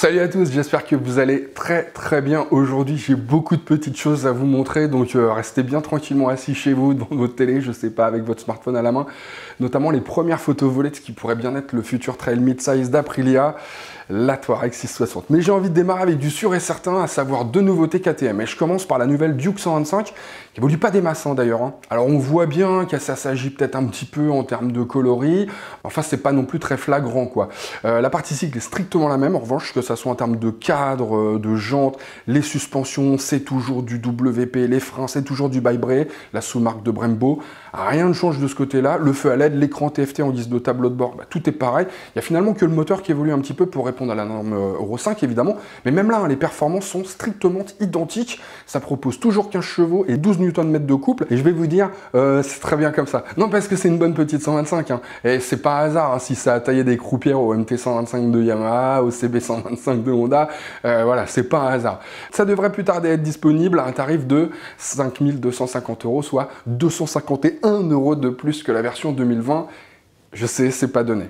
Salut à tous, j'espère que vous allez très bien. Aujourd'hui, j'ai beaucoup de petites choses à vous montrer, donc restez bien tranquillement assis chez vous, devant votre télé, je sais pas, avec votre smartphone à la main. Notamment les premières photos volées de ce qui pourrait bien être le futur trail mid-size d'Aprilia, la Touareg 660. Mais j'ai envie de démarrer avec du sûr et certain, à savoir deux nouveautés KTM. Et je commence par la nouvelle Duke 125, qui évolue pas des masses d'ailleurs. Alors on voit bien que ça s'agit peut-être un petit peu en termes de coloris, enfin c'est pas non plus très flagrant quoi. La partie cycle est strictement la même, en revanche, que ça soit en termes de cadre, de jantes, les suspensions, c'est toujours du WP, les freins, c'est toujours du By-Bray, la sous-marque de Brembo. Rien ne change de ce côté-là. Le feu à LED, l'écran TFT en guise de tableau de bord, tout est pareil. Il y a finalement que le moteur qui évolue un petit peu pour répondre à la norme Euro 5 évidemment, mais même là, les performances sont strictement identiques. Ça propose toujours 15 chevaux et 12 Nm de couple, et je vais vous dire, c'est très bien comme ça. Non, parce que c'est une bonne petite 125, et c'est pas hasard si ça a taillé des croupières au MT 125 de Yamaha, au CB 125 de Honda, voilà, c'est pas un hasard. Ça devrait plus tarder être disponible à un tarif de 5 250 €, soit 251 € de plus que la version 2020. Je sais, c'est pas donné.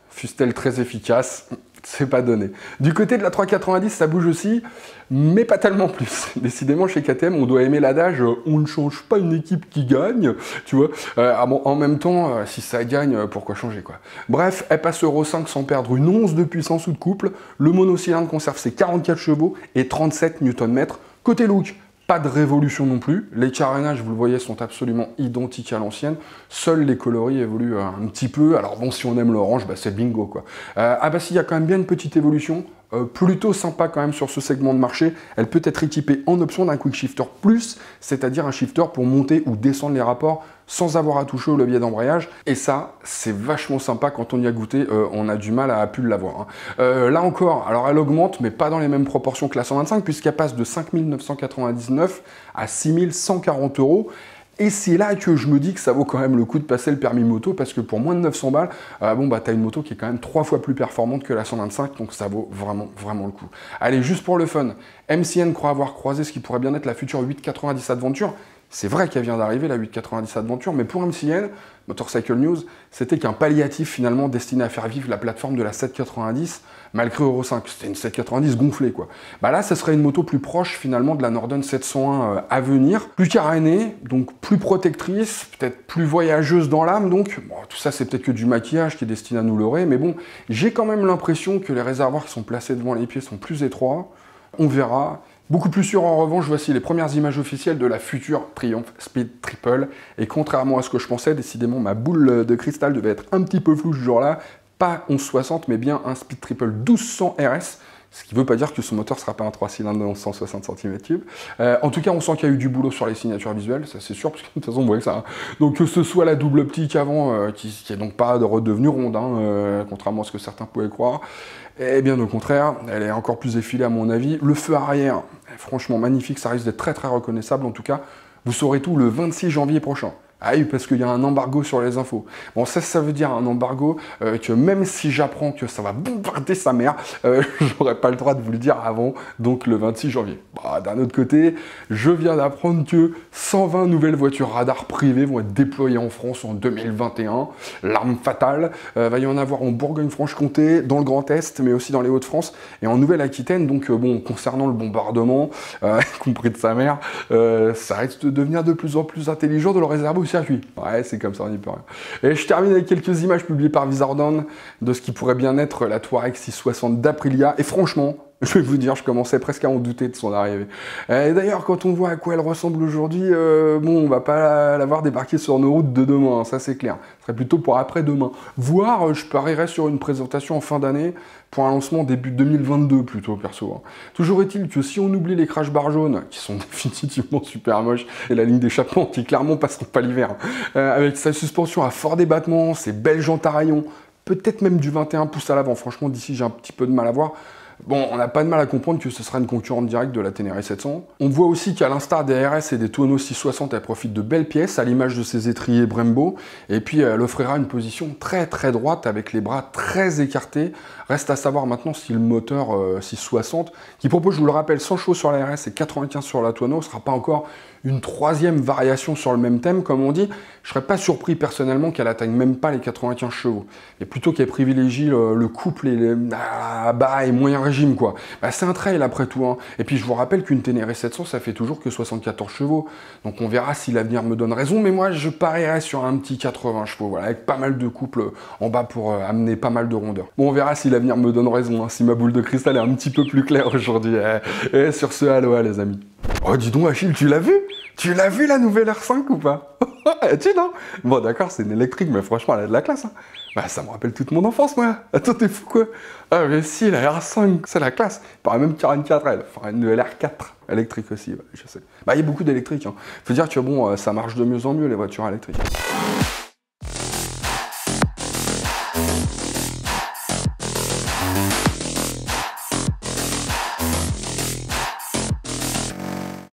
Fût-elle très efficace, c'est pas donné. Du côté de la 390, ça bouge aussi, mais pas tellement plus. Décidément, chez KTM, on doit aimer l'adage « on ne change pas une équipe qui gagne », tu vois. En même temps, si ça gagne, pourquoi changer, quoi. Bref, elle passe Euro 5 sans perdre une once de puissance ou de couple. Le monocylindre conserve ses 44 chevaux et 37 Nm. Côté look, pas de révolution non plus. Les carénages, vous le voyez, sont absolument identiques à l'ancienne. Seuls les coloris évoluent un petit peu. Alors bon, si on aime l'orange, c'est bingo, quoi. Si, il y a quand même bien une petite évolution. Plutôt sympa quand même sur ce segment de marché. Elle peut être équipée en option d'un Quick Shifter Plus, c'est-à-dire un shifter pour monter ou descendre les rapports sans avoir à toucher au levier d'embrayage. Et ça, c'est vachement sympa quand on y a goûté. On a du mal à plus l'avoir. Là encore, alors elle augmente, mais pas dans les mêmes proportions que la 125, puisqu'elle passe de 5 999 à 6 140 €. Et c'est là que je me dis que ça vaut quand même le coup de passer le permis moto, parce que pour moins de 900 balles, t'as une moto qui est quand même 3 fois plus performante que la 125, donc ça vaut vraiment le coup. Allez, juste pour le fun, MCN croit avoir croisé ce qui pourrait bien être la future 890 Adventure. C'est vrai qu'elle vient d'arriver, la 890 Adventure, mais pour MCN, Motorcycle News, c'était qu'un palliatif finalement destiné à faire vivre la plateforme de la 790, malgré Euro 5. C'était une 790 gonflée, quoi. Là, ça serait une moto plus proche finalement de la Norden 701 à venir, plus carénée, donc plus protectrice, peut-être plus voyageuse dans l'âme, donc bon, tout ça c'est peut-être que du maquillage qui est destiné à nous leurrer, mais bon, j'ai quand même l'impression que les réservoirs qui sont placés devant les pieds sont plus étroits. On verra. Beaucoup plus sûr en revanche, voici les premières images officielles de la future Triumph Speed Triple. Et contrairement à ce que je pensais, décidément ma boule de cristal devait être un petit peu floue ce jour-là. Pas 1160, mais bien un Speed Triple 1200 RS. Ce qui ne veut pas dire que son moteur ne sera pas un 3 cylindres de 1160 cm3. En tout cas, on sent qu'il y a eu du boulot sur les signatures visuelles, ça c'est sûr, parce que de toute façon, on voit que ça. Donc que ce soit la double optique avant, qui est donc pas redevenue ronde, contrairement à ce que certains pouvaient croire, et bien au contraire, elle est encore plus effilée à mon avis. Le feu arrière, franchement magnifique, ça risque d'être très reconnaissable. En tout cas, vous saurez tout le 26 janvier prochain. Ah oui, parce qu'il y a un embargo sur les infos. Bon, ça veut dire un embargo que même si j'apprends que ça va bombarder sa mère, j'aurais pas le droit de vous le dire avant, donc le 26 janvier. D'un autre côté, je viens d'apprendre que 120 nouvelles voitures radar privées vont être déployées en France en 2021. L'arme fatale, va y en avoir en Bourgogne-Franche-Comté, dans le Grand Est, mais aussi dans les Hauts-de-France et en Nouvelle-Aquitaine. Donc bon, concernant le bombardement, compris de sa mère, ça risque de devenir de plus en plus intelligent de le réserver au circuit. Ouais, c'est comme ça, on n'y peut rien. Et je termine avec quelques images publiées par Wizardown de ce qui pourrait bien être la Touareg 660 d'Aprilia. Et franchement, je vais vous dire, je commençais presque à en douter de son arrivée. Et d'ailleurs, quand on voit à quoi elle ressemble aujourd'hui, bon, on va pas la voir débarquer sur nos routes de demain, ça c'est clair. Ce serait plutôt pour après-demain. Voire, je parierais sur une présentation en fin d'année, pour un lancement début 2022 plutôt, perso. Toujours est-il que si on oublie les crash bars jaunes, qui sont définitivement super moches, et la ligne d'échappement qui clairement passeront pas l'hiver, avec sa suspension à fort débattement, ses belles jantes à rayons, peut-être même du 21 pouces à l'avant, franchement d'ici j'ai un petit peu de mal à voir. Bon, on n'a pas de mal à comprendre que ce sera une concurrente directe de la Ténéré 700. On voit aussi qu'à l'instar des RS et des Tuono 660, elle profite de belles pièces, à l'image de ses étriers Brembo, et puis elle offrira une position très droite, avec les bras très écartés. Reste à savoir maintenant si le moteur 660, qui propose, je vous le rappelle, 100 chevaux sur la RS et 95 sur la Tuono, ne sera pas encore une troisième variation sur le même thème, comme on dit. Je serais pas surpris personnellement qu'elle atteigne même pas les 95 chevaux, et plutôt qu'elle privilégie le couple et bas et moyen régime, quoi. Bah, c'est un trail après tout, hein. Et puis je vous rappelle qu'une Ténéré 700, ça fait toujours que 74 chevaux. Donc on verra si l'avenir me donne raison, mais moi je parierais sur un petit 80 chevaux, voilà, avec pas mal de couples en bas pour amener pas mal de rondeur. Bon, on verra si l'avenir me donne raison, hein, si ma boule de cristal est un petit peu plus claire aujourd'hui. Et sur ce, aloha les amis. Oh, dis donc Achille, tu l'as vu? Tu l'as vu la nouvelle R5 ou pas? Tu non? Bon d'accord, c'est une électrique, mais franchement elle a de la classe, hein. Bah ça me rappelle toute mon enfance, moi. Attends, t'es fou quoi? Ah mais si, la R5, c'est la classe. Il paraît même qu'il y aura une 4L, enfin une LR4 électrique aussi, ouais, je sais. Bah il y a beaucoup d'électriques, hein. Faut dire que bon, ça marche de mieux en mieux les voitures électriques.